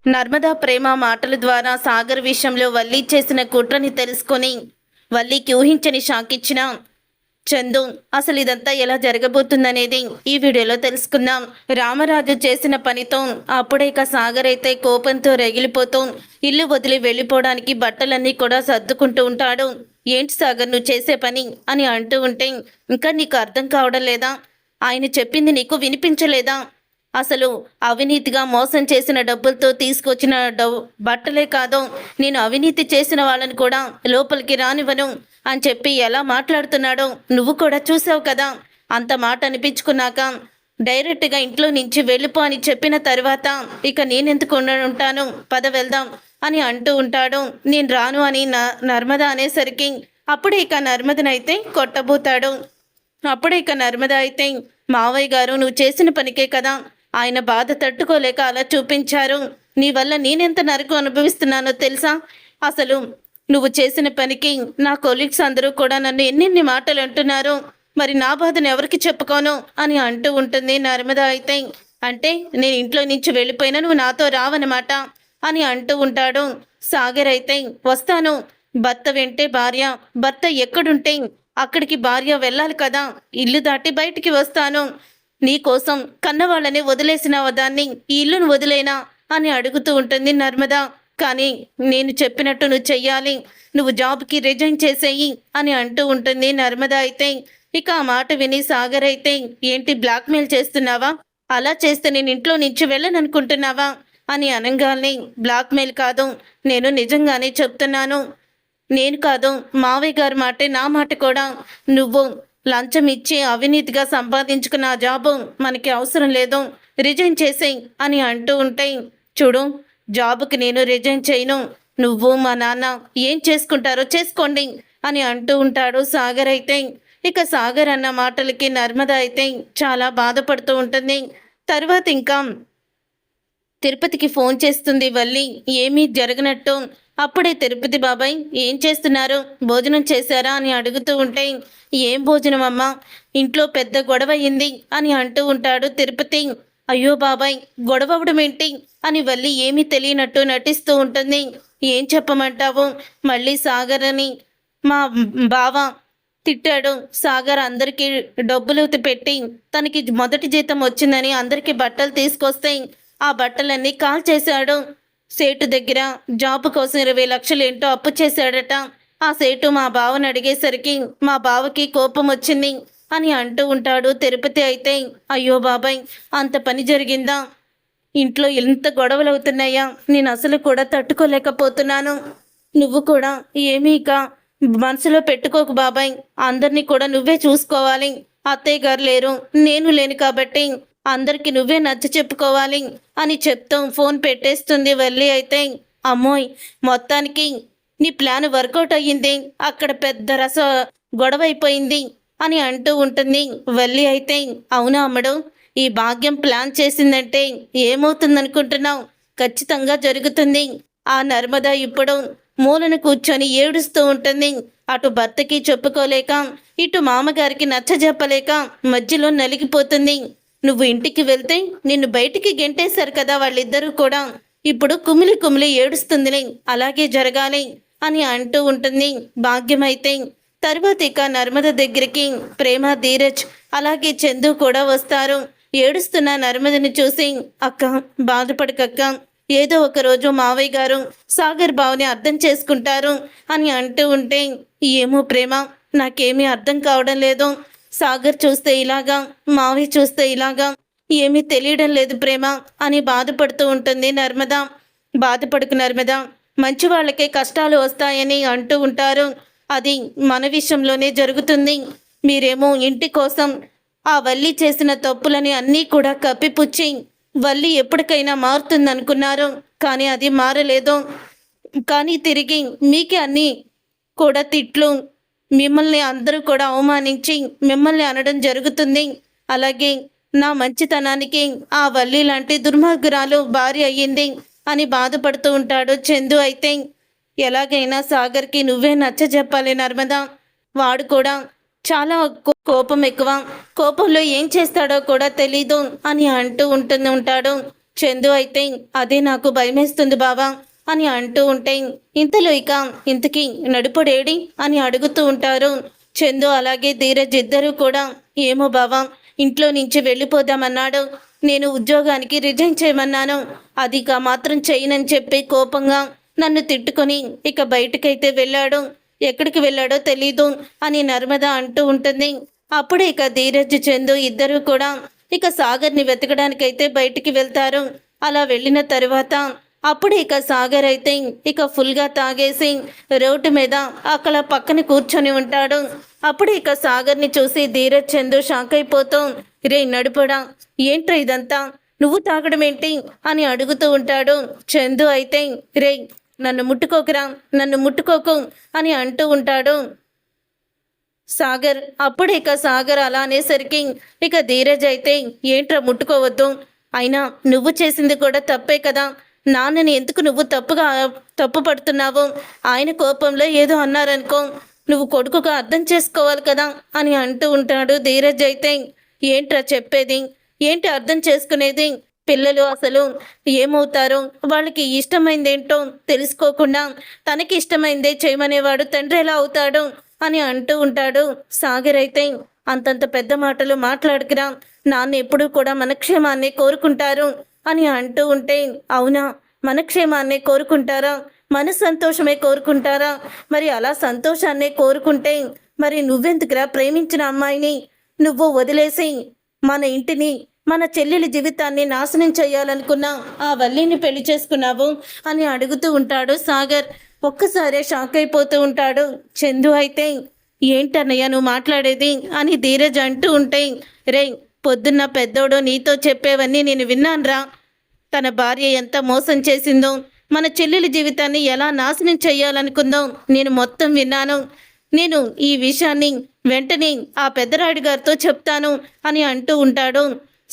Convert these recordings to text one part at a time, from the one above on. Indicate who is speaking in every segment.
Speaker 1: నర్మదా ప్రేమ మాటల ద్వారా సాగర్ విషయంలో వల్లి చేసిన కుట్రని తెలుసుకొని వల్లికి ఊహించని షాక్ ఇచ్చిన చందు అసలు ఇదంతా ఎలా జరగబోతుందనేది ఈ వీడియోలో తెలుసుకుందాం. రామరాజు చేసిన పనితో అప్పుడే ఇక సాగర్ అయితే కోపంతో రగిలిపోతూ ఇల్లు వదిలి వెళ్ళిపోవడానికి బట్టలన్నీ కూడా సర్దుకుంటూ ఉంటాడు. ఏంటి సాగర్ నువ్వు చేసే పని అని అంటూ ఉంటే ఇంకా నీకు అర్థం కావడం లేదా? ఆయన చెప్పింది నీకు వినిపించలేదా? అసలు అవినీతిగా మోసం చేసిన డబ్బులతో తీసుకొచ్చిన బట్టలే కాదు, నేను అవినీతి చేసిన వాళ్ళని కూడా లోపలికి రానివ్వను అని చెప్పి ఎలా మాట్లాడుతున్నాడో నువ్వు కూడా చూసావు కదా. అంత మాట అనిపించుకున్నాక డైరెక్ట్గా ఇంట్లో నుంచి వెళ్ళిపో అని చెప్పిన తర్వాత ఇక నేనెందుకు ఉంటాను, పద వెళ్దాం అని అంటూ ఉంటాడు. నేను రాను అని నర్మద అనేసరికి అప్పుడే ఇక నర్మదనైతే కొట్టబోతాడు. అప్పుడే ఇక నర్మద అయితే మావయ్య గారు నువ్వు చేసిన పనికే కదా ఆయన బాధ తట్టుకోలేక అలా చూపించారు. నీ వల్ల నేనెంత నరకం అనుభవిస్తున్నానో తెలుసా? అసలు నువ్వు చేసిన పనికి నా కొలీగ్స్ అందరూ కూడా నన్ను ఎన్నెన్ని మాటలు అంటున్నారు. మరి నా బాధను ఎవరికి చెప్పుకోను అని అంటూ ఉంటుంది నర్మద అయితే. అంటే నేను ఇంట్లో నుంచి వెళ్ళిపోయినా నువ్వు నాతో రావన్నమాట అని అంటూ ఉంటాడు. సాగర్ అయితే వస్తాను, భర్త వెంటే భార్య, భర్త ఎక్కడుంటే అక్కడికి భార్య వెళ్ళాలి కదా, ఇల్లు దాటి బయటికి వస్తాను, నీకోసం కన్నవాళ్ళని వదిలేసిన దాన్ని ఈ ఇల్లును వదిలేనా అని అడుగుతూ ఉంటుంది నర్మద. కానీ నేను చెప్పినట్టు నువ్వు చెయ్యాలి, నువ్వు జాబ్కి రిజైన్ చేసేయి అని అంటూ ఉంటుంది నర్మద అయితే. ఇక ఆ మాట విని సాగర్ అయితే ఏంటి బ్లాక్మెయిల్ చేస్తున్నావా? అలా చేస్తే నేను ఇంట్లో నుంచి వెళ్ళననుకుంటున్నావా అని అనగానే బ్లాక్మెయిల్ కాదు, నేను నిజంగానే చెప్తున్నాను. నేను కాదు మావయ్య గారి మాటే నా మాట కూడా. నువ్వు లంచం ఇచ్చి అవినీతిగా సంపాదించుకున్న ఆ జాబు మనకి అవసరం లేదు, రిజైన్ చేసేయి అని అంటూ ఉంటే చూడు జాబుకి నేను రిజైన్ చేయను, నువ్వు మా నాన్న ఏం చేసుకుంటారో చేసుకోండి అని అంటూ ఉంటాడు సాగర్ అయితే. ఇక సాగర్ అన్న మాటలకి నర్మద అయితే చాలా బాధపడుతూ ఉంటుంది. తర్వాత ఇంకా తిరుపతికి ఫోన్ చేస్తుంది వల్లి ఏమీ జరగనట్టు. అప్పుడే తిరుపతి బాబాయ్ ఏం చేస్తున్నారు, భోజనం చేశారా అని అడుగుతూ ఉంటే ఏం భోజనం అమ్మా, ఇంట్లో పెద్ద గొడవ అయింది అని అంటూ ఉంటాడు తిరుపతి. అయ్యో బాబాయ్ గొడవ అవడం ఏంటి అని వల్లి ఏమీ తెలియనట్టు నటిస్తూ ఉంటుంది. ఏం చెప్పమంటావు, మళ్ళీ సాగర్ అని మా బావ తిట్టాడు. సాగర్ అందరికీ డబ్బులు పెట్టి తనకి మొదటి జీతం వచ్చిందని అందరికీ బట్టలు తీసుకొస్తే ఆ బట్టలన్నీ కాల్ చేశాడు. సేటు దగ్గర జాబ్ కోసం 20 లక్షలు ఏంటో అప్పు చేశాడట. ఆ సేటు మా బావని అడిగేసరికి మా బావకి కోపం వచ్చింది అని అంటూ ఉంటాడు తిరుపతి అయితే. అయ్యో బాబాయ్ అంత పని జరిగిందా, ఇంట్లో ఎంత గొడవలు అవుతున్నాయా, నేను అసలు కూడా తట్టుకోలేకపోతున్నాను. నువ్వు కూడా ఏమీ ఇక మనసులో పెట్టుకోకు బాబాయ్, అందరినీ కూడా నువ్వే చూసుకోవాలి. అత్తయ్య గారు లేరు, నేను లేను కాబట్టి అందరికి నువ్వే నచ్చ చెప్పుకోవాలి అని చెప్తూ ఫోన్ పెట్టేస్తుంది వల్లి అయితే. అమ్మోయ్ మొత్తానికి నీ ప్లాన్ వర్కౌట్ అయ్యింది, అక్కడ పెద్ద గొడవ అయిపోయింది అని అంటూ ఉంటుంది వల్లి అయితే. అవునా అమ్మడు, ఈ భాగ్యం ప్లాన్ చేసిందంటే ఏమవుతుందనుకుంటున్నావు? ఖచ్చితంగా జరుగుతుంది. ఆ నర్మద ఇప్పుడు మూలను కూర్చొని ఏడుస్తూ ఉంటుంది. అటు భర్తకి చెప్పుకోలేక ఇటు మామగారికి నచ్చజెప్పలేక మధ్యలో నలిగిపోతుంది. నువ్వు ఇంటికి వెళ్తే నిన్ను బయటికి గెంటేశారు కదా వాళ్ళిద్దరూ కూడా, ఇప్పుడు కుమిలి కుమిలి ఏడుస్తుందిలే, అలాగే జరగాలి అని అంటూ ఉంటుంది భాగ్యమైతే. తర్వాత ఇక నర్మద దగ్గరికి ప్రేమ, ధీరజ్ అలాగే చందు కూడా వస్తారు. ఏడుస్తున్న నర్మదని చూసి అక్క బాధపడకక్క, ఏదో ఒక రోజు మావయ్య గారు సాగర్ బావుని అర్థం చేసుకుంటారు అని అంటూ ఉంటే ఏమో ప్రేమ నాకేమీ అర్థం కావడం లేదు, సాగర్ చూస్తే ఇలాగా, మావి చూస్తే ఇలాగా, ఏమీ తెలియడం లేదు ప్రేమ అని బాధపడుతూ ఉంటుంది నర్మద. బాధపడుకు నర్మద, మంచి వాళ్ళకే కష్టాలు వస్తాయని అంటూ ఉంటారు, అది మన విషయంలోనే జరుగుతుంది. మీరేమో ఇంటి కోసం ఆ వల్లి చేసిన తప్పులని అన్నీ కూడా కప్పిపుచ్చి వల్లి ఎప్పటికైనా మారుతుందనుకున్నారు, కానీ అది మారలేదు. కానీ తిరిగి మీకే అన్నీ కూడా తిట్లు, మిమ్మల్ని అందరూ కూడా అవమానించి మిమ్మల్ని అనడం జరుగుతుంది. అలాగే నా మంచితనానికి ఆ వల్లి లాంటి దుర్మార్గురాలు భార్య అయ్యింది అని బాధపడుతూ ఉంటాడు చందు అయితే. ఎలాగైనా సాగర్కి నువ్వే నచ్చ చెప్పాలి నర్మద, వాడు కూడా చాలా కోపం ఎక్కువ, కోపంలో ఏం చేస్తాడో కూడా తెలీదు అని అంటూ ఉంటాడు. చందు అయితే అదే నాకు భయమేస్తుంది బావా అని అంటూ ఉంటే ఇంతలో ఇక ఇంతకీ నడుపుడేడి అని అడుగుతూ ఉంటారు చందు అలాగే ధీరజ్ ఇద్దరూ కూడా. ఏమో బావా, ఇంట్లో నుంచి వెళ్ళిపోదామన్నాడు. నేను ఉద్యోగానికి రిజైన్ చేయమన్నాను. అది మాత్రం చేయనని చెప్పి కోపంగా నన్ను తిట్టుకొని ఇక బయటకైతే వెళ్ళాడు. ఎక్కడికి వెళ్ళాడో తెలీదు అని నర్మద అంటూ ఉంటుంది. అప్పుడే ఇక ధీరజ్ చందు ఇద్దరూ కూడా ఇక సాగర్ని వెతకడానికైతే బయటికి వెళ్తారు. అలా వెళ్ళిన తరువాత అప్పుడు ఇక సాగర్ అయితే ఇక ఫుల్గా తాగేసి రోడ్డు మీద అక్కడ పక్కన కూర్చొని ఉంటాడు. అప్పుడు ఇక సాగర్ని చూసి ధీరజ్ చందు షాక్ అయిపోతూ, రే నడుపడా, ఏంట్రా ఇదంతా, నువ్వు తాగడం ఏంటి అని అడుగుతూ ఉంటాడు. చందు అయితే రే నన్ను ముట్టుకోకురా, నన్ను ముట్టుకోకు అని అంటూ ఉంటాడు సాగర్. అప్పుడు ఇక సాగర్ అలా అనేసరికి ఇక ధీరజ్ అయితే ఏంట్రా ముట్టుకోవద్దు, అయినా నువ్వు చేసింది కూడా తప్పే కదా, నాన్నని ఎందుకు నువ్వు తప్పు పడుతున్నావు, ఆయన కోపంలో ఏదో అన్నారనుకో, నువ్వు కొడుకుగా అర్థం చేసుకోవాలి కదా అని అంటూ ఉంటాడు ధీరజ్ అయితే. ఏంట్రా చెప్పేది, ఏంటి అర్థం చేసుకునేది, పిల్లలు అసలు ఏమవుతారో, వాళ్ళకి ఇష్టమైందేంటో తెలుసుకోకుండా తనకి ఇష్టమైందే చేయమనేవాడు తండ్రి ఎలా అవుతాడు అని అంటూ ఉంటాడు సాగర్ అయితే. అంతంత పెద్ద మాటలు మాట్లాడుకురా, నాన్న ఎప్పుడూ కూడా మన క్షేమాన్ని కోరుకుంటారు అని అంటూ ఉంటే, అవునా, మన క్షేమాన్ని కోరుకుంటారా, మన సంతోషమే కోరుకుంటారా, మరి అలా సంతోషాన్నే కోరుకుంటే మరి నువ్వెందుకురా ప్రేమించిన అమ్మాయిని నువ్వు వదిలేసి మన ఇంటిని మన చెల్లెలి జీవితాన్ని నాశనం చేయాలనుకున్నా ఆ వల్లిని పెళ్లి చేసుకున్నావు అని అడుగుతూ ఉంటాడు సాగర్. ఒక్కసారే షాక్ అయిపోతూ ఉంటాడు చందు అయితే. ఏంటన్నయ్య నువ్వు మాట్లాడేది అని ధీరజ్ అంటూ ఉంటే, రే పొద్దున్న పెద్దోడు నీతో చెప్పేవన్నీ నేను విన్నానురా, తన భార్య ఎంత మోసం చేసిందో, మన చెల్లెలి జీవితాన్ని ఎలా నాశనం చేయాలనుకుందో నేను మొత్తం విన్నాను. నేను ఈ విషయాన్ని వెంటనే ఆ పెద్దరాయుడు గారితో చెప్తాను అని అంటూ ఉంటాడు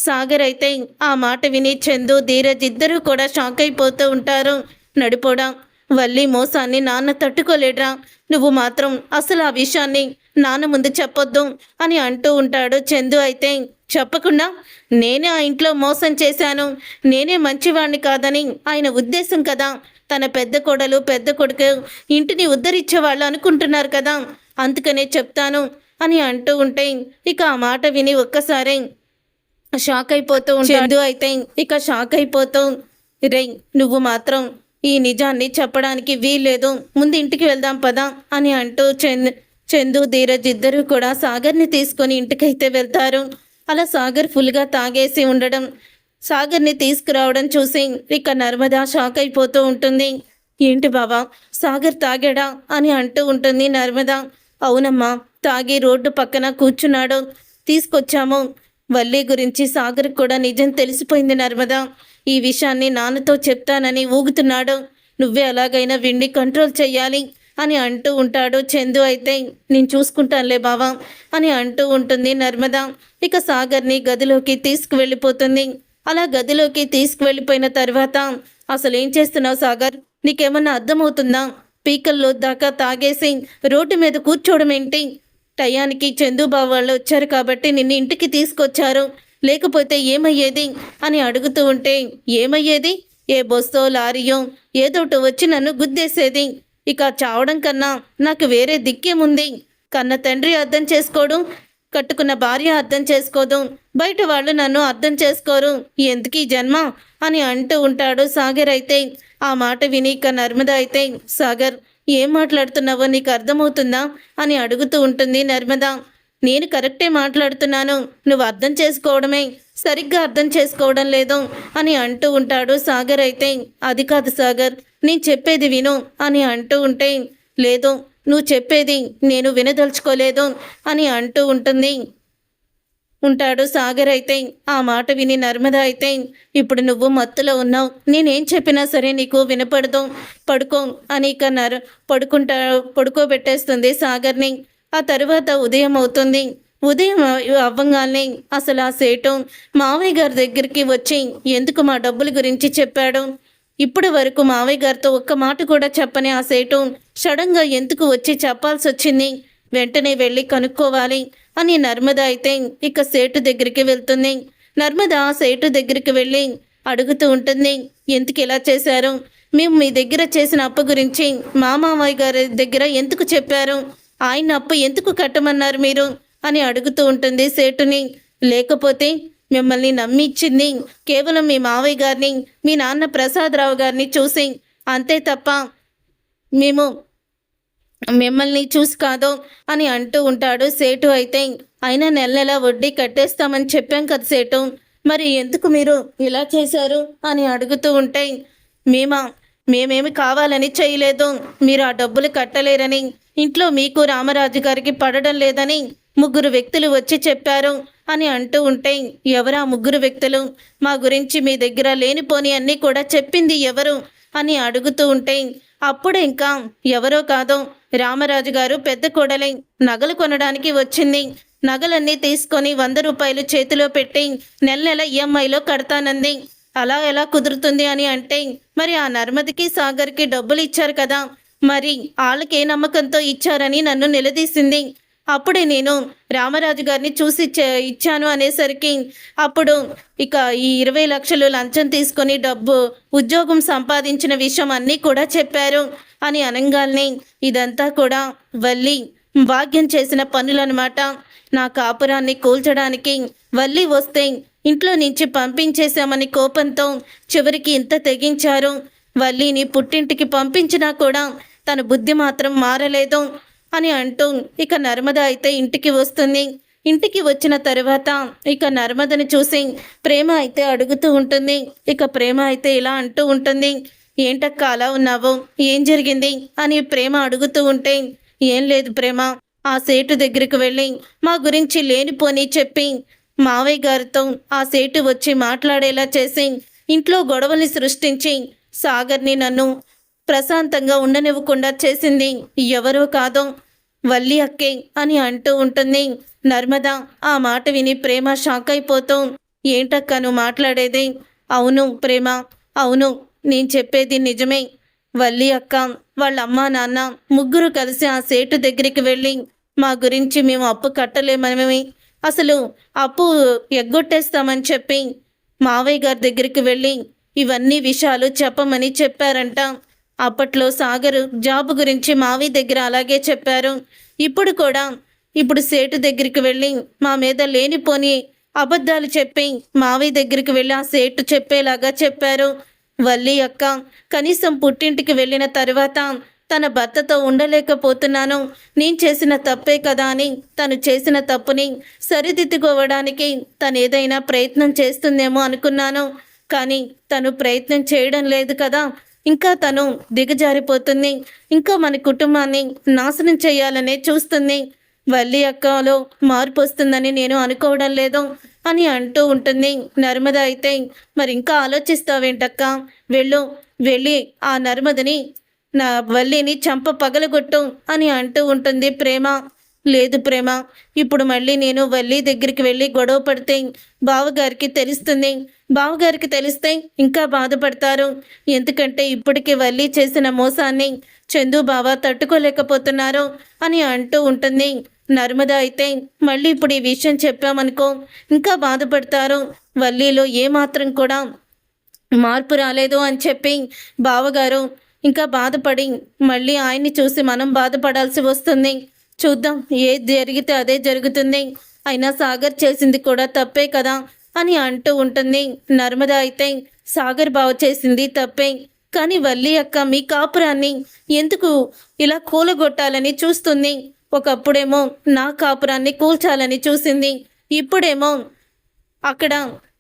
Speaker 1: సాగర్ అయితే. ఆ మాట విని చందు ధీరజ్ ఇద్దరూ కూడా షాక్ అయిపోతూ ఉంటారు. నడిపోడా, వల్లి మోసాన్ని నాన్న తట్టుకోలేడ్రా, నువ్వు మాత్రం అసలు ఆ విషయాన్ని నాన్న ముందు చెప్పొద్దు అని అంటూ ఉంటాడు చందు అయితే. చెప్పకుండా నేనే ఆ ఇంట్లో మోసం చేశాను, నేనే మంచివాణ్ణి కాదని ఆయన ఉద్దేశం కదా, తన పెద్ద కోడలు పెద్ద కొడుకు ఇంటిని ఉద్ధరించేవాళ్ళు అనుకుంటున్నారు కదా, అందుకనే చెప్తాను అని అంటూ ఉంటే ఇక ఆ మాట విని ఒక్కసారి షాక్ అయిపోతూ చందు అయితే ఇక షాక్ అయిపోతూ, రే నువ్వు మాత్రం ఈ నిజాన్ని చెప్పడానికి వీల్లేదు, ముందు ఇంటికి వెళ్దాం పదా అని అంటూ చందు ధీరజ్ ఇద్దరు కూడా సాగర్ని తీసుకొని ఇంటికైతే వెళ్తారు. అలా సాగర్ ఫుల్గా తాగేసి ఉండడం, సాగర్ని తీసుకురావడం చూసి ఇక నర్మద షాక్ అయిపోతూ ఉంటుంది. ఏంటి బావా, సాగర్ తాగాడా అని అంటూ ఉంటుంది నర్మద. అవునమ్మా, తాగి రోడ్డు పక్కన కూర్చున్నాడు, తీసుకొచ్చాము. వల్లి గురించి సాగర్ కూడా నిజం తెలిసిపోయింది నర్మద, ఈ విషయాన్ని నాన్నతో చెప్తానని ఊగుతున్నాడు, నువ్వే ఎలాగైనా విండి కంట్రోల్ చెయ్యాలి అని అంటూ ఉంటాడు చందు అయితే. నేను చూసుకుంటానులే బావా అని అంటూ ఉంటుంది నర్మద. ఇక సాగర్ని గదిలోకి తీసుకువెళ్ళిపోతుంది. అలా గదిలోకి తీసుకువెళ్ళిపోయిన తర్వాత, అసలు ఏం చేస్తున్నావు సాగర్, నీకేమన్నా అర్థమవుతుందా, పీకల్లో దాకా తాగేసి రోడ్డు మీద కూర్చోవడం ఏంటి, టయానికి చందుబాబు వాళ్ళు వచ్చారు కాబట్టి నిన్ను ఇంటికి తీసుకొచ్చారు, లేకపోతే ఏమయ్యేది అని అడుగుతూ ఉంటే, ఏమయ్యేది, ఏ బస్సో లారీయో ఏదోటి వచ్చి నన్ను గుద్దేసేది, ఇక చావడం కన్నా నాకు వేరే దిక్కేముంది, కన్న తండ్రి అర్థం చేసుకోడు, కట్టుకున్న భార్య అర్థం చేసుకోదు, బయట వాళ్ళు నన్ను అర్థం చేసుకోరు, ఎందుకీ జన్మ అని అంటూ ఉంటాడు సాగర్ అయితే. ఆ మాట విని ఇక నర్మద అయితే, సాగర్ ఏం మాట్లాడుతున్నావో నీకు అర్థమవుతుందా అని అడుగుతూ ఉంటుంది నర్మద. నేను కరెక్టే మాట్లాడుతున్నాను, నువ్వు అర్థం చేసుకోవడమే సరిగ్గా అర్థం చేసుకోవడం లేదు అని అంటూ ఉంటాడు సాగర్ అయితే. అది కాదు సాగర్, నేను చెప్పేది విను అని అంటూ ఉంటే, లేదు నువ్వు చెప్పేది నేను వినదలుచుకోలేదు అని అంటూ ఉంటాడు సాగర్ అయితే. ఆ మాట విని నర్మద అయితే, ఇప్పుడు నువ్వు మత్తులో ఉన్నావు, నేనేం చెప్పినా సరే నీకు వినపడదు, పడుకో అని ఇక పడుకోబెట్టేస్తుంది సాగర్ని. ఆ తరువాత ఉదయం అవుతుంది. ఉదయం అవ్వంగానే అసలు ఆ సేటు మావయ్య గారి దగ్గరికి వచ్చి ఎందుకు మా డబ్బుల గురించి చెప్పాడు, ఇప్పటి వరకు మావయ్య గారితో ఒక్క మాట కూడా చెప్పని ఆ సేటు సడన్గా ఎందుకు వచ్చి చెప్పాల్సి వచ్చింది, వెంటనే వెళ్ళి కనుక్కోవాలి అని నర్మద అయితే ఇక సేటు దగ్గరికి వెళ్తుంది. నర్మద సేటు దగ్గరికి వెళ్ళి, అడుగుతూ ఉంటుంది. ఎందుకు ఇలా చేశారు? మేము మీ దగ్గర చేసిన అప్పు గురించి మా మామయ్య గారి దగ్గర ఎందుకు చెప్పారు? ఆయన అప్పు ఎందుకు కట్టమన్నారు మీరు అని అడుగుతూ ఉంటుంది సేటుని. లేకపోతే మిమ్మల్ని నమ్మిచ్చింది కేవలం మీ మావయ్య గారిని, మీ నాన్న ప్రసాదరావు గారిని చూసి, అంతే తప్ప మేము మిమ్మల్ని చూసి కాదు అని అంటూ ఉంటాడు సేటు. అయితే అయినా నెల నెల వడ్డీ కట్టేస్తామని చెప్పాం కదా సేటు, మరి ఎందుకు మీరు ఇలా చేశారు అని అడుగుతూ ఉంటే, మేమేమి కావాలని చేయలేదు, మీరు ఆ డబ్బులు కట్టలేరని, ఇంట్లో మీకు రామరాజు గారికి పడడం లేదని 3 వ్యక్తులు వచ్చి చెప్పారు అని అంటూ ఉంటే, ఎవరా 3 వ్యక్తులు? మా గురించి మీ దగ్గర లేనిపోని అన్నీ కూడా చెప్పింది ఎవరు అని అడుగుతూ ఉంటే, అప్పుడు ఇంకా ఎవరో కాదు, రామరాజు గారు పెద్ద కోడలై నగలు కొనడానికి వచ్చింది. నగలన్నీ తీసుకొని 100 రూపాయలు చేతిలో పెట్టి నెల నెల ఈఎంఐలో కడతానంది. అలా ఎలా కుదురుతుంది అని అంటే, మరి ఆ నర్మదికి సాగర్కి డబ్బులు ఇచ్చారు కదా, మరి వాళ్ళకి ఏ నమ్మకంతో ఇచ్చారని నన్ను నిలదీసింది. అప్పుడే నేను రామరాజు గారిని చూసి ఇచ్చాను అనేసరికి, అప్పుడు ఇక ఈ 20 లక్షలు లంచం తీసుకొని ఉద్యోగం సంపాదించిన విషయం అన్నీ కూడా చెప్పారు అని అనగానే, ఇదంతా కూడా వల్లి భాగ్యం చేసిన పనులన్నమాట. నా కాపురాన్ని కూల్చడానికి వల్లి వస్తే ఇంట్లో నుంచి పంపించేశామని కోపంతో చివరికి ఇంత తెగించారు. వల్లిని పుట్టింటికి పంపించినా కూడా తన బుద్ధి మాత్రం మారలేదు అని అంటూ ఇక నర్మద అయితే ఇంటికి వస్తుంది. ఇంటికి వచ్చిన తర్వాత ఇక నర్మదని చూసి ప్రేమ అయితే అడుగుతూ ఉంటుంది. ఇక ప్రేమ అయితే ఇలా అంటూ ఉంటుంది, ఏంటక్క అలా ఉన్నావు, ఏం జరిగింది అని ప్రేమ అడుగుతూ ఉంటే, ఏం లేదు ప్రేమ, ఆ సేటు దగ్గరికి వెళ్ళి మా గురించి లేనిపోని చెప్పి మావయ్య గారితో ఆ సేటు వచ్చి మాట్లాడేలా చేసి ఇంట్లో గొడవల్ని సృష్టించి సాగర్ని నన్ను ప్రశాంతంగా ఉండనివ్వకుండా చేసింది ఎవరో కాదో వల్లి అక్కే అని అంటూ ఉంటుంది. నర్మద ఆ మాట విని ప్రేమ షాక్ అయిపోతూ, ఏంటక్క నువ్వు మాట్లాడేది? అవును ప్రేమ, అవును, నేను చెప్పేది నిజమే. వల్లి అక్క వాళ్ళ అమ్మా నాన్న 3 కలిసి ఆ సేటు దగ్గరికి వెళ్ళి మా గురించి మేము అప్పు కట్టలేమని, అసలు అప్పు ఎగ్గొట్టేస్తామని చెప్పి మావయ్య గారి దగ్గరికి వెళ్ళి ఇవన్నీ విషయాలు చెప్పమని చెప్పారంట. అప్పట్లో సాగరు జాబ్ గురించి మావయ్య దగ్గర అలాగే చెప్పారు. ఇప్పుడు సేటు దగ్గరికి వెళ్ళి మా మీద లేనిపోని అబద్ధాలు చెప్పి మావయ్య దగ్గరికి వెళ్ళి ఆ సేటు చెప్పేలాగా చెప్పారు. వల్లి అక్క కనీసం పుట్టింటికి వెళ్ళిన తర్వాత తన భర్తతో ఉండలేకపోతున్నాను, నేను చేసిన తప్పే కదా అని తను చేసిన తప్పుని సరిదిద్దుకోవడానికి తను ఏదైనా ప్రయత్నం చేస్తుందేమో అనుకున్నాను. కానీ తను ప్రయత్నం చేయడం లేదు కదా, ఇంకా తను దిగజారిపోతుంది, ఇంకా మన కుటుంబాన్ని నాశనం చేయాలనే చూస్తుంది. వల్లి అక్కలో మార్పు వస్తుందని నేను అనుకోవడం లేదు అని అంటూ ఉంటుంది. నర్మద అయితే మరి ఇంకా ఆలోచిస్తావేంటక్క, వెళ్ళి ఆ నర్మదని నా వల్లిని చంప పగలగొట్టు అని అంటూ ఉంటుంది ప్రేమ. లేదు ప్రేమ, ఇప్పుడు మళ్ళీ నేను వల్లి దగ్గరికి వెళ్ళి గొడవ పడితే బావగారికి తెలుస్తుంది, బావగారికి తెలిస్తే ఇంకా బాధపడతారు. ఎందుకంటే ఇప్పటికీ వల్లి చేసిన మోసాన్ని చందు బావ తట్టుకోలేకపోతున్నారు అని అంటూ ఉంటుంది. నర్మద అయితే మళ్ళీ ఇప్పుడు ఈ విషయం చెప్పామనుకో ఇంకా బాధపడతారు, వల్లిలో ఏమాత్రం కూడా మార్పు రాలేదు అని చెప్పి బావగారు ఇంకా బాధపడి మళ్ళీ ఆయన్ని చూసి మనం బాధపడాల్సి వస్తుంది. చూద్దాం, ఏది జరిగితే అదే జరుగుతుంది, అయినా సాగర్ చేసింది కూడా తప్పే కదా అని అంటూ ఉంటుంది. నర్మద అయితే సాగర్ బావ చేసింది తప్పే, కానీ వల్లి అక్క మీ కాపురాన్ని ఎందుకు ఇలా కూలగొట్టాలని చూస్తుంది. ఒకప్పుడేమో నా కాపురాన్ని కూల్చాలని చూసింది, ఇప్పుడేమో అక్కడ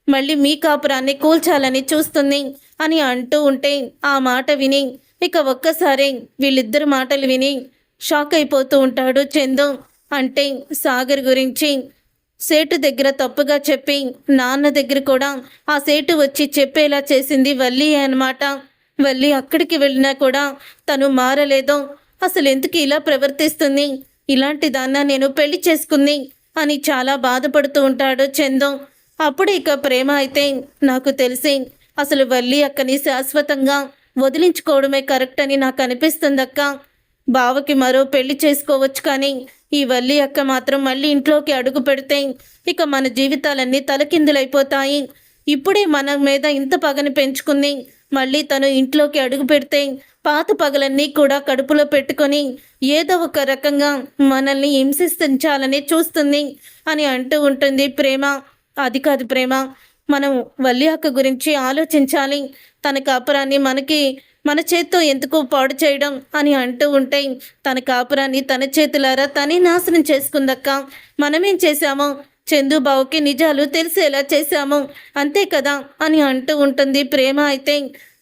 Speaker 1: మళ్ళీ మీ కాపురాన్ని కూల్చాలని చూస్తుంది అని అంటూ ఉంటే ఆ మాట విని ఇక ఒక్కసారి వీళ్ళిద్దరు మాటలు విని షాక్ అయిపోతూ ఉంటాడు చందు. అంటే సాగర్ గురించి సేటు దగ్గర తప్పుగా చెప్పి నాన్న దగ్గర కూడా ఆ సేటు వచ్చి చెప్పేలా చేసింది వల్లి అన్నమాట. వల్లి అక్కడికి వెళ్ళినా కూడా తను మారలేదు. అసలు ఎందుకు ఇలా ప్రవర్తిస్తుంది, ఇలాంటి దాన్న నేను పెళ్లి చేసుకుంది అని చాలా బాధపడుతూ ఉంటాడు చందు. అప్పుడు ఇక ప్రేమ అయితే నాకు తెలిసి అసలు వల్లి అక్కని శాశ్వతంగా వదిలించుకోవడమే కరెక్ట్ అని నాకు అనిపిస్తుందక్క. బావకి మరో పెళ్లి చేసుకోవచ్చు, కానీ ఈ వల్లి అక్క మాత్రం మళ్ళీ ఇంట్లోకి అడుగు పెడితే ఇక మన జీవితాలన్నీ తలకిందులైపోతాయి. ఇప్పుడే మన మీద ఇంత పగని పెంచుకుంది. మళ్ళీ తను ఇంట్లోకి అడుగు పెడితే పాత పగలన్నీ కూడా కడుపులో పెట్టుకొని ఏదో ఒక రకంగా మనల్ని హింసించాలని చూస్తుంది అని అంటూ ఉంటుంది ప్రేమ. అది కాదు ప్రేమ, మనం వల్లి అక్క గురించి ఆలోచించాలి. తన కాపురాన్ని మన చేత్తో ఎందుకు పాడు చేయడం అని అంటూ ఉంటే, తన కాపురాన్ని తన చేతులారా తనే నాశనం చేసుకుందక్క. మనమేం చేశామో చందుబావుకి నిజాలు తెలిసేలా చేశాము, అంతే కదా అని అంటూ ఉంటుంది ప్రేమ. అయితే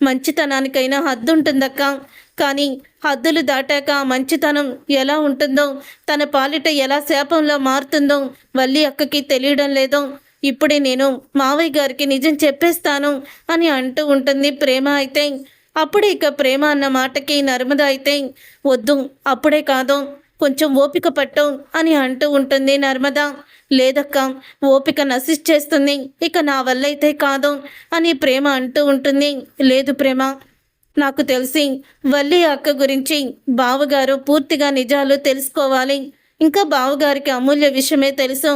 Speaker 1: మంచితనానికైనా హద్దు ఉంటుందక్క, కానీ హద్దులు దాటాక మంచితనం ఎలా ఉంటుందో, తన పాలిట ఎలా శాపంలో మారుతుందో వల్లి అక్కకి తెలియడం లేదో. ఇప్పుడే నేను మావయ్య గారికి నిజం చెప్పేస్తాను అని అంటూ ఉంటుంది ప్రేమ. అయితే అప్పుడే ఇక ప్రేమ అన్న మాటకి నర్మద అయితే వద్దు, అప్పుడే కాదు, కొంచెం ఓపిక పట్టు అని అంటూ ఉంటుంది నర్మద. లేదక్క, ఓపిక నశించేస్తుంది, ఇక నా వల్ల అయితే కాదు అని ప్రేమ అంటూ ఉంటుంది. లేదు ప్రేమ, నాకు తెలిసి వల్లి అక్క గురించి బావగారు పూర్తిగా నిజాలు తెలుసుకోవాలి. ఇంకా బావగారికి అమూల్య విషయమే తెలుసు,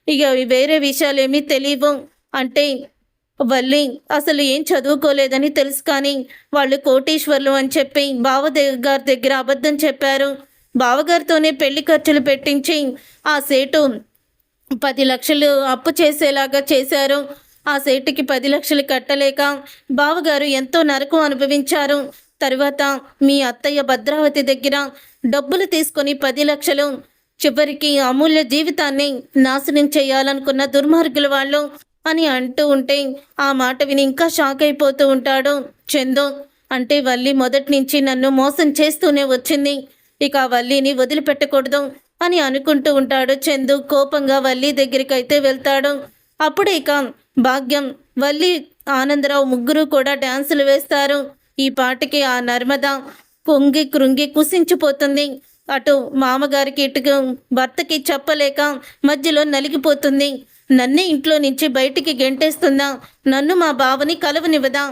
Speaker 1: ఇక వేరే విషయాలేమీ తెలియవు. అంటే వల్లి అసలు ఏం చదువుకోలేదని తెలుసు, కానీ వాళ్ళు కోటీశ్వర్లు అని చెప్పి బావగారి దగ్గర అబద్ధం చెప్పారు. బావగారితోనే పెళ్లి ఖర్చులు పెట్టించి ఆ సేటు 10 లక్షలు అప్పు చేసేలాగా చేశారు. ఆ సేటుకి 10 లక్షలు కట్టలేక బావగారు ఎంతో నరకం అనుభవించారు. తరువాత మీ అత్తయ్య భద్రావతి దగ్గర డబ్బులు తీసుకొని 10 లక్షలు, చివరికి అమూల్య జీవితాన్ని నాశనం చేయాలనుకున్న దుర్మార్గుల వాళ్ళు అని అంటూ ఉంటే ఆ మాట విని ఇంకా షాక్ అయిపోతూ ఉంటాడు చందు. అంటే వల్లి మొదటి నుంచి నన్ను మోసం చేస్తూనే వచ్చింది, ఇక వల్లిని వదిలిపెట్టకూడదు అని అనుకుంటూ ఉంటాడు చందు. కోపంగా వల్లి దగ్గరికి అయితే వెళ్తాడు. అప్పుడే ఇక భాగ్యం, వల్లి, ఆనందరావు ముగ్గురు కూడా డ్యాన్సులు వేస్తారు. ఈ పాటకి ఆ నర్మద కొంగి కృంగి కుసించిపోతుంది. అటు మామగారికి ఇటుకు భర్తకి చెప్పలేక మధ్యలో నలిగిపోతుంది. నన్నే ఇంట్లో నుంచి బయటికి గెంటేస్తుందా, నన్ను మా బావని కలవనివ్వదా,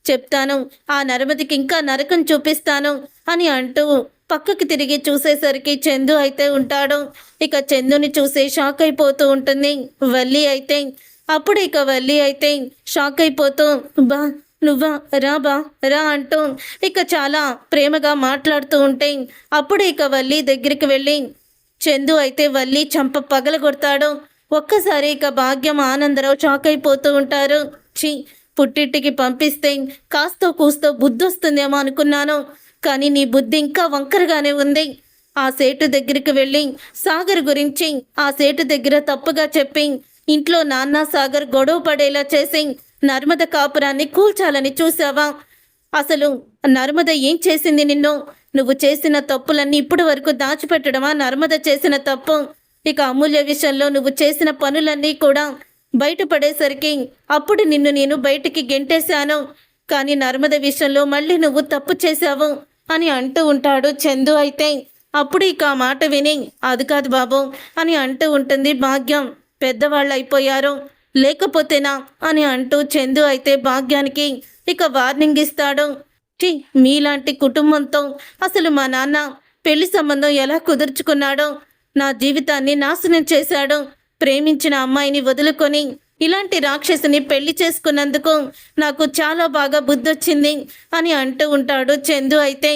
Speaker 1: చెప్తాను, ఆ నర్మదికి ఇంకా నరకం చూపిస్తాను అని అంటూ పక్కకి తిరిగి చూసేసరికి చందు అయితే ఉంటాడు. ఇక చందుని చూసి షాక్ అయిపోతూ ఉంటుంది వల్లి అయితే. అప్పుడు ఇక వల్లి అయితే షాక్ అయిపోతూ బా నువ్వా, రా అంటూ ఇక చాలా ప్రేమగా మాట్లాడుతూ ఉంటే అప్పుడు ఇక వల్లి దగ్గరికి వెళ్ళి చందు అయితే వల్లి చంప పగలగొడతాడు. ఒక్కసారి ఇక భాగ్యం, ఆనందరావు షాక్ అయిపోతూ ఉంటారు. పుట్టింటికి పంపిస్తే కాస్తో కూస్తో బుద్ధి వస్తుందేమో అనుకున్నాను, కానీ నీ బుద్ధి ఇంకా వంకరగానే ఉంది. ఆ సేటు దగ్గరికి వెళ్ళి సాగర్ గురించి ఆ సేటు దగ్గర తప్పుగా చెప్పి ఇంట్లో నాన్న సాగర్ గొడవ పడేలా చేసి నర్మద కాపురాన్ని కూల్చాలని చూసావా? అసలు నర్మద ఏం చేసింది నిన్ను? నువ్వు చేసిన తప్పులన్నీ ఇప్పటి వరకు దాచిపెట్టడమా నర్మద చేసిన తప్పు? ఇక అమూల్య విషయంలో నువ్వు చేసిన పనులన్నీ కూడా బయటపడేసరికి అప్పుడు నిన్ను నేను బయటికి గెంటేశాను, కానీ నర్మద విషయంలో మళ్ళీ నువ్వు తప్పు చేశావు అని అంటూ ఉంటాడు చందు. అయితే అప్పుడు ఇక ఆ మాట విని అది కాదు బాబు అని అంటూ ఉంటుంది భాగ్యం. పెద్దవాళ్ళు అయిపోయారు, లేకపోతేనా అని అంటూ చందు అయితే భాగ్యానికి ఇక వార్నింగ్ ఇస్తాడు. మీలాంటి కుటుంబంతో అసలు మా నాన్న పెళ్లి సంబంధం ఎలా కుదుర్చుకున్నాడో, నా జీవితాన్ని నాశనం చేశాడు. ప్రేమించిన అమ్మాయిని వదులుకొని ఇలాంటి రాక్షసిని పెళ్లి చేసుకున్నందుకు నాకు చాలా బాగా బుద్ధొచ్చింది అని అంటూ ఉంటాడు చందు. అయితే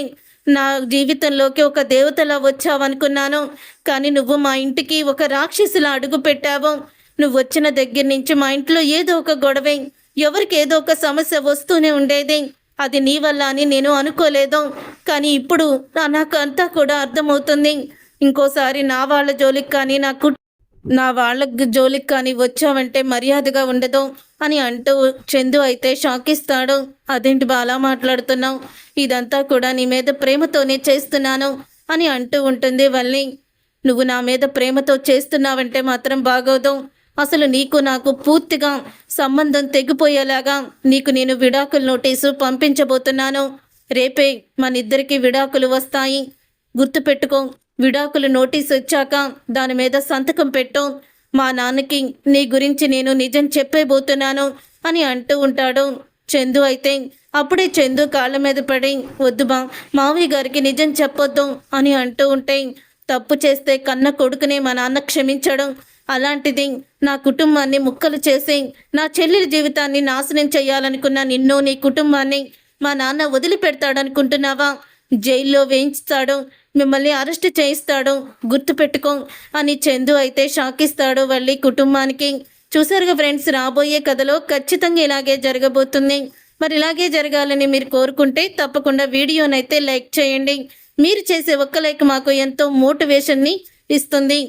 Speaker 1: నా జీవితంలోకి ఒక దేవతలా వచ్చావనుకున్నాను, కానీ నువ్వు మా ఇంటికి ఒక రాక్షసిలా అడుగు పెట్టావు. నువ్వు వచ్చిన దగ్గర నుంచి మా ఇంట్లో ఏదో ఒక గొడవే, ఎవరికి ఏదో ఒక సమస్య వస్తూనే ఉండేది. అది నీ వల్ల అని నేను అనుకోలేదు, కానీ ఇప్పుడు నాకు అంతా కూడా అర్థమవుతుంది. ఇంకోసారి నా వాళ్ళ జోలికి కానీ నా వాళ్ళ జోలికి కానీ వచ్చావంటే మర్యాదగా ఉండదు అని అంటూ చందు అయితే షాక్ ఇస్తాడు. అదేంటి బాలా మాట్లాడుతున్నావు, ఇదంతా కూడా నీ మీద ప్రేమతోనే చేస్తున్నాను అని అంటూ ఉంటుంది వల్లి. నువ్వు నా మీద ప్రేమతో చేస్తున్నావంటే మాత్రం బాగోదు. అసలు నీకు నాకు పూర్తిగా సంబంధం తెగిపోయేలాగా నీకు నేను విడాకుల నోటీసు పంపించబోతున్నాను. రేపే మన ఇద్దరికి విడాకులు వస్తాయి, గుర్తుపెట్టుకో. విడాకులు నోటీస్ వచ్చాక దాని మీద సంతకం పెట్టు. మా నాన్నకి నీ గురించి నేను నిజం చెప్పేబోతున్నాను అని అంటూ ఉంటాడు చందు. అయితే అప్పుడే చందు కాళ్ళ మీద పడి వద్దు బా, మావయ్య గారికి నిజం చెప్పొద్దు అని అంటూ ఉంటే తప్పు చేస్తే కన్న కొడుకునే మా నాన్న క్షమించడం, అలాంటిది నా కుటుంబాన్ని ముక్కలు చేసి నా చెల్లెలి జీవితాన్ని నాశనం చేయాలనుకున్న నిన్ను, నీ కుటుంబాన్ని మా నాన్న వదిలిపెడతాడనుకుంటున్నావా? జైల్లో వేయించుతాడు, మిమ్మల్ని అరెస్ట్ చేయిస్తాడు, గుర్తుపెట్టుకో అని చందు అయితే షాక్ ఇస్తాడు వల్లి కుటుంబానికి. చూసారుగా ఫ్రెండ్స్, రాబోయే కథలో ఖచ్చితంగా ఇలాగే జరగబోతుంది. మరి ఇలాగే జరగాలని మీరు కోరుకుంటే తప్పకుండా వీడియోనైతే లైక్ చేయండి. మీరు చేసే ఒక్క లైక్ మాకు ఎంతో మోటివేషన్ని ఇస్తుంది.